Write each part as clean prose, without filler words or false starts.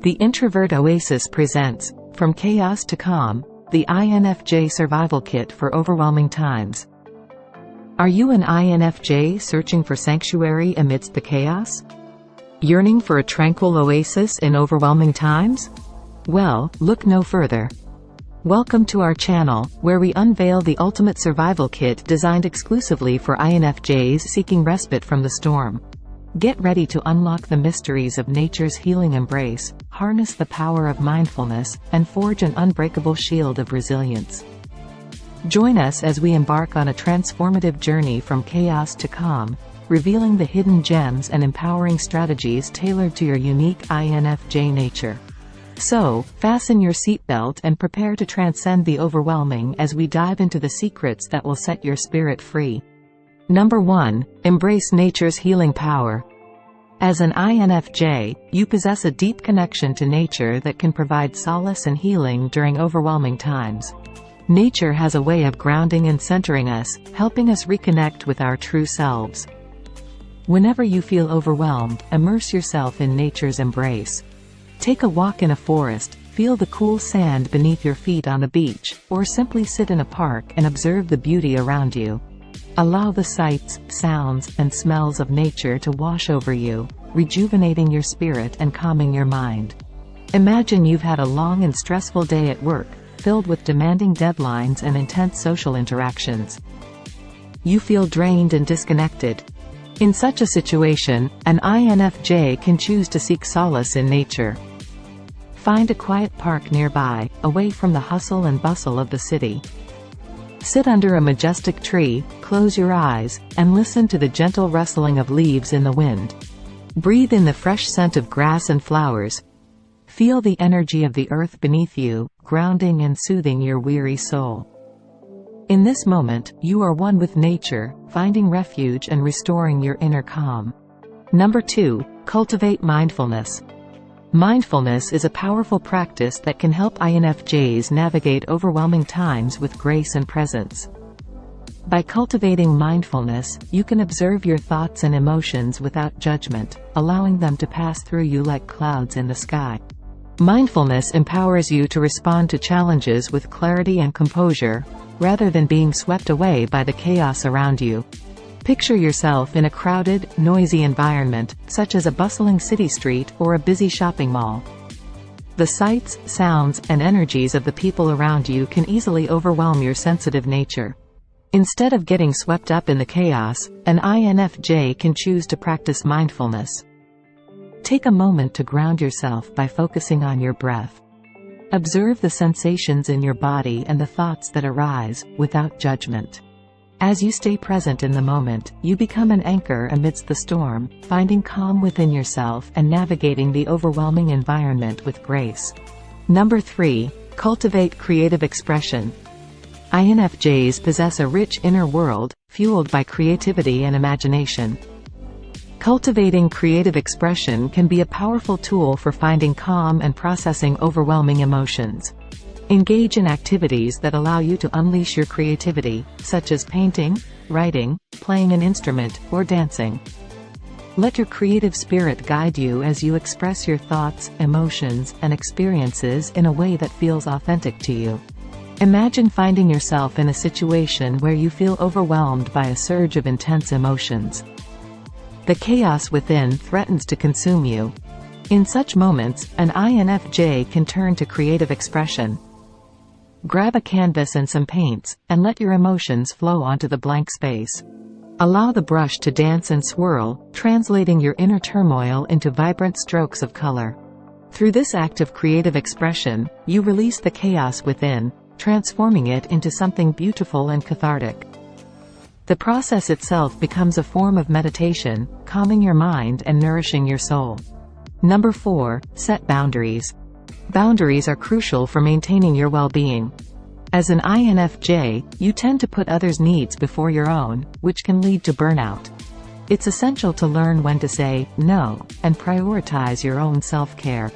The Introvert Oasis presents, From Chaos to Calm, the INFJ Survival Kit for Overwhelming Times. Are you an INFJ searching for sanctuary amidst the chaos? Yearning for a tranquil oasis in overwhelming times? Well, look no further. Welcome to our channel, where we unveil the ultimate survival kit designed exclusively for INFJs seeking respite from the storm. Get ready to unlock the mysteries of nature's healing embrace, harness the power of mindfulness, and forge an unbreakable shield of resilience. Join us as we embark on a transformative journey from chaos to calm, revealing the hidden gems and empowering strategies tailored to your unique INFJ nature. So, fasten your seatbelt and prepare to transcend the overwhelming as we dive into the secrets that will set your spirit free. Number 1. Embrace nature's healing power. As an INFJ, you possess a deep connection to nature that can provide solace and healing during overwhelming times. Nature has a way of grounding and centering us, helping us reconnect with our true selves. Whenever you feel overwhelmed, immerse yourself in nature's embrace. Take a walk in a forest, feel the cool sand beneath your feet on a beach, or simply sit in a park and observe the beauty around you. Allow the sights, sounds, and smells of nature to wash over you, rejuvenating your spirit and calming your mind. Imagine you've had a long and stressful day at work, filled with demanding deadlines and intense social interactions. You feel drained and disconnected. In such a situation, an INFJ can choose to seek solace in nature. Find a quiet park nearby, away from the hustle and bustle of the city. Sit under a majestic tree, close your eyes, and listen to the gentle rustling of leaves in the wind. Breathe in the fresh scent of grass and flowers. Feel the energy of the earth beneath you, grounding and soothing your weary soul. In this moment, you are one with nature, finding refuge and restoring your inner calm. Number 2. Cultivate mindfulness. Mindfulness is a powerful practice that can help INFJs navigate overwhelming times with grace and presence. By cultivating mindfulness, you can observe your thoughts and emotions without judgment, allowing them to pass through you like clouds in the sky. Mindfulness empowers you to respond to challenges with clarity and composure, rather than being swept away by the chaos around you. Picture yourself in a crowded, noisy environment, such as a bustling city street or a busy shopping mall. The sights, sounds, and energies of the people around you can easily overwhelm your sensitive nature. Instead of getting swept up in the chaos, an INFJ can choose to practice mindfulness. Take a moment to ground yourself by focusing on your breath. Observe the sensations in your body and the thoughts that arise, without judgment. As you stay present in the moment, you become an anchor amidst the storm, finding calm within yourself and navigating the overwhelming environment with grace. Number 3. Cultivate creative expression. INFJs possess a rich inner world, fueled by creativity and imagination. Cultivating creative expression can be a powerful tool for finding calm and processing overwhelming emotions. Engage in activities that allow you to unleash your creativity, such as painting, writing, playing an instrument, or dancing. Let your creative spirit guide you as you express your thoughts, emotions, and experiences in a way that feels authentic to you. Imagine finding yourself in a situation where you feel overwhelmed by a surge of intense emotions. The chaos within threatens to consume you. In such moments, an INFJ can turn to creative expression. Grab a canvas and some paints, and let your emotions flow onto the blank space. Allow the brush to dance and swirl, translating your inner turmoil into vibrant strokes of color. Through this act of creative expression, you release the chaos within, transforming it into something beautiful and cathartic. The process itself becomes a form of meditation, calming your mind and nourishing your soul. Number 4. Set boundaries. Boundaries are crucial for maintaining your well-being. As an INFJ, you tend to put others' needs before your own, which can lead to burnout. It's essential to learn when to say no, and prioritize your own self-care.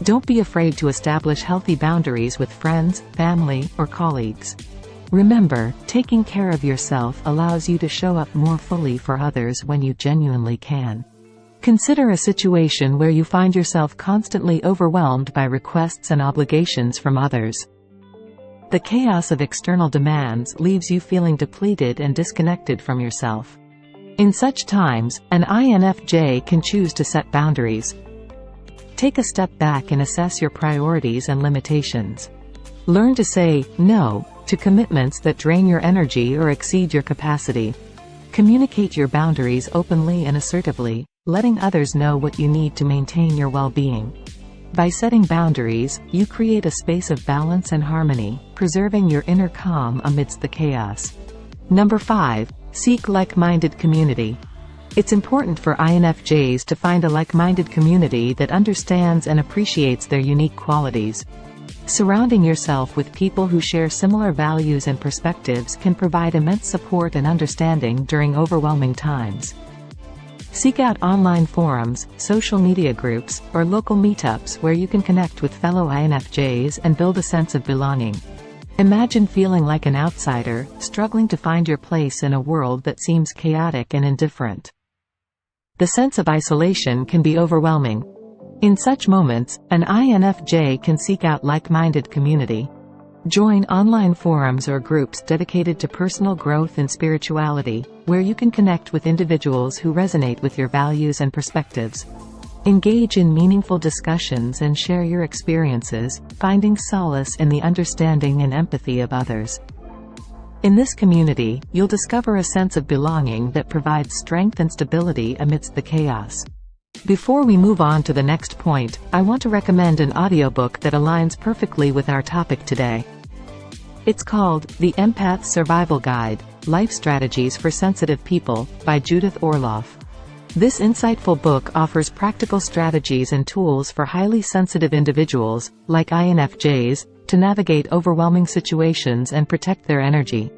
Don't be afraid to establish healthy boundaries with friends, family, or colleagues. Remember, taking care of yourself allows you to show up more fully for others when you genuinely can. Consider a situation where you find yourself constantly overwhelmed by requests and obligations from others. The chaos of external demands leaves you feeling depleted and disconnected from yourself. In such times, an INFJ can choose to set boundaries. Take a step back and assess your priorities and limitations. Learn to say no to commitments that drain your energy or exceed your capacity. Communicate your boundaries openly and assertively, letting others know what you need to maintain your well-being. By setting boundaries, you create a space of balance and harmony, preserving your inner calm amidst the chaos. Number 5. Seek like-minded community. It's important for INFJs to find a like-minded community that understands and appreciates their unique qualities. Surrounding yourself with people who share similar values and perspectives can provide immense support and understanding during overwhelming times. Seek out online forums, social media groups, or local meetups where you can connect with fellow INFJs and build a sense of belonging. Imagine feeling like an outsider, struggling to find your place in a world that seems chaotic and indifferent. The sense of isolation can be overwhelming. In such moments, an INFJ can seek out like-minded community. Join online forums or groups dedicated to personal growth and spirituality, where you can connect with individuals who resonate with your values and perspectives. Engage in meaningful discussions and share your experiences, finding solace in the understanding and empathy of others. In this community, you'll discover a sense of belonging that provides strength and stability amidst the chaos. Before we move on to the next point, I want to recommend an audiobook that aligns perfectly with our topic today. It's called The Empath's Survival Guide: Life Strategies for Sensitive People by Judith Orloff. This insightful book offers practical strategies and tools for highly sensitive individuals, like INFJs, to navigate overwhelming situations and protect their energy.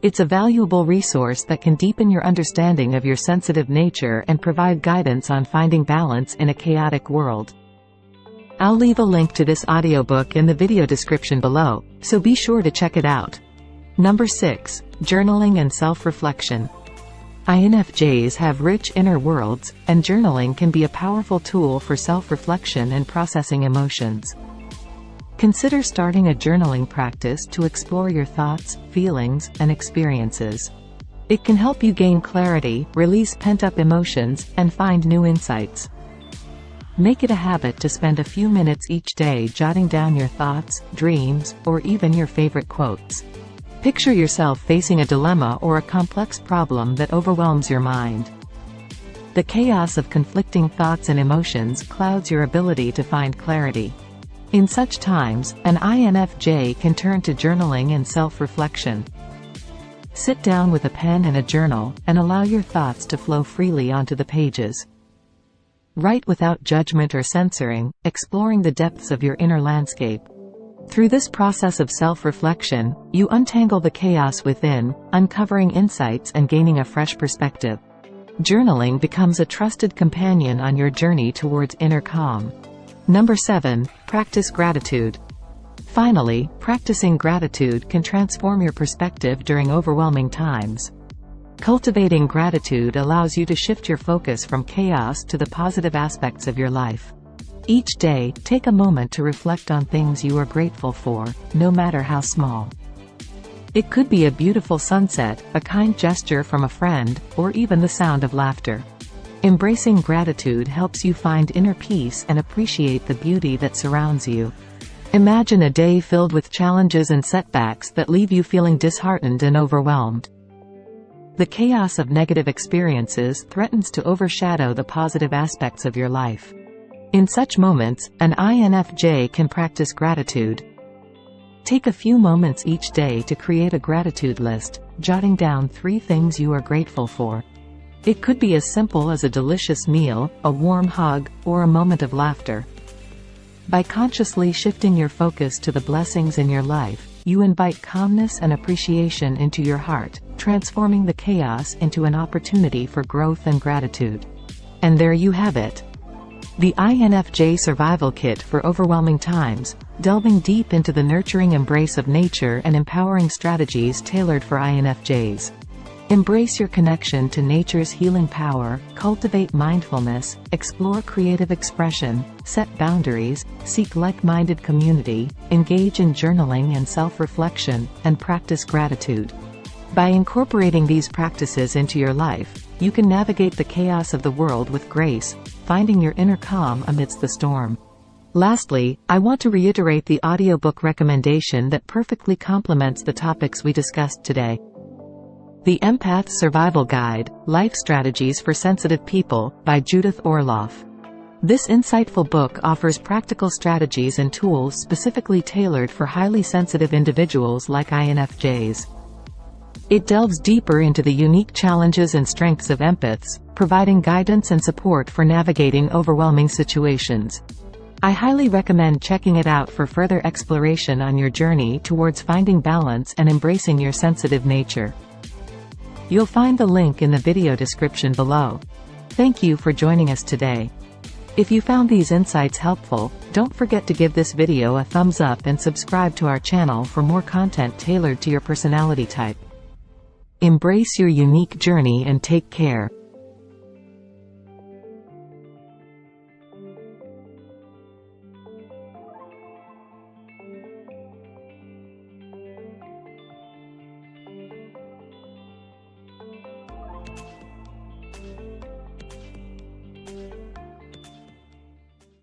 It's a valuable resource that can deepen your understanding of your sensitive nature and provide guidance on finding balance in a chaotic world. I'll leave a link to this audiobook in the video description below, so be sure to check it out. Number 6. Journaling and self-reflection. INFJs have rich inner worlds, and journaling can be a powerful tool for self-reflection and processing emotions. Consider starting a journaling practice to explore your thoughts, feelings, and experiences. It can help you gain clarity, release pent-up emotions, and find new insights. Make it a habit to spend a few minutes each day jotting down your thoughts, dreams, or even your favorite quotes. Picture yourself facing a dilemma or a complex problem that overwhelms your mind. The chaos of conflicting thoughts and emotions clouds your ability to find clarity. In such times, an INFJ can turn to journaling and self-reflection. Sit down with a pen and a journal, and allow your thoughts to flow freely onto the pages. Write without judgment or censoring, exploring the depths of your inner landscape. Through this process of self-reflection, you untangle the chaos within, uncovering insights and gaining a fresh perspective. Journaling becomes a trusted companion on your journey towards inner calm. Number 7. Practice gratitude. Finally, practicing gratitude can transform your perspective during overwhelming times. Cultivating gratitude allows you to shift your focus from chaos to the positive aspects of your life. Each day, take a moment to reflect on things you are grateful for, no matter how small. It could be a beautiful sunset, a kind gesture from a friend, or even the sound of laughter. Embracing gratitude helps you find inner peace and appreciate the beauty that surrounds you. Imagine a day filled with challenges and setbacks that leave you feeling disheartened and overwhelmed. The chaos of negative experiences threatens to overshadow the positive aspects of your life. In such moments, an INFJ can practice gratitude. Take a few moments each day to create a gratitude list, jotting down 3 things you are grateful for. It could be as simple as a delicious meal, a warm hug, or a moment of laughter. By consciously shifting your focus to the blessings in your life, you invite calmness and appreciation into your heart, transforming the chaos into an opportunity for growth and gratitude. And there you have it. The INFJ Survival Kit for Overwhelming Times, delving deep into the nurturing embrace of nature and empowering strategies tailored for INFJs. Embrace your connection to nature's healing power, cultivate mindfulness, explore creative expression, set boundaries, seek like-minded community, engage in journaling and self-reflection, and practice gratitude. By incorporating these practices into your life, you can navigate the chaos of the world with grace, finding your inner calm amidst the storm. Lastly, I want to reiterate the audiobook recommendation that perfectly complements the topics we discussed today. The Empath's Survival Guide, Life Strategies for Sensitive People, by Judith Orloff. This insightful book offers practical strategies and tools specifically tailored for highly sensitive individuals like INFJs. It delves deeper into the unique challenges and strengths of empaths, providing guidance and support for navigating overwhelming situations. I highly recommend checking it out for further exploration on your journey towards finding balance and embracing your sensitive nature. You'll find the link in the video description below. Thank you for joining us today. If you found these insights helpful, don't forget to give this video a thumbs up and subscribe to our channel for more content tailored to your personality type. Embrace your unique journey and take care.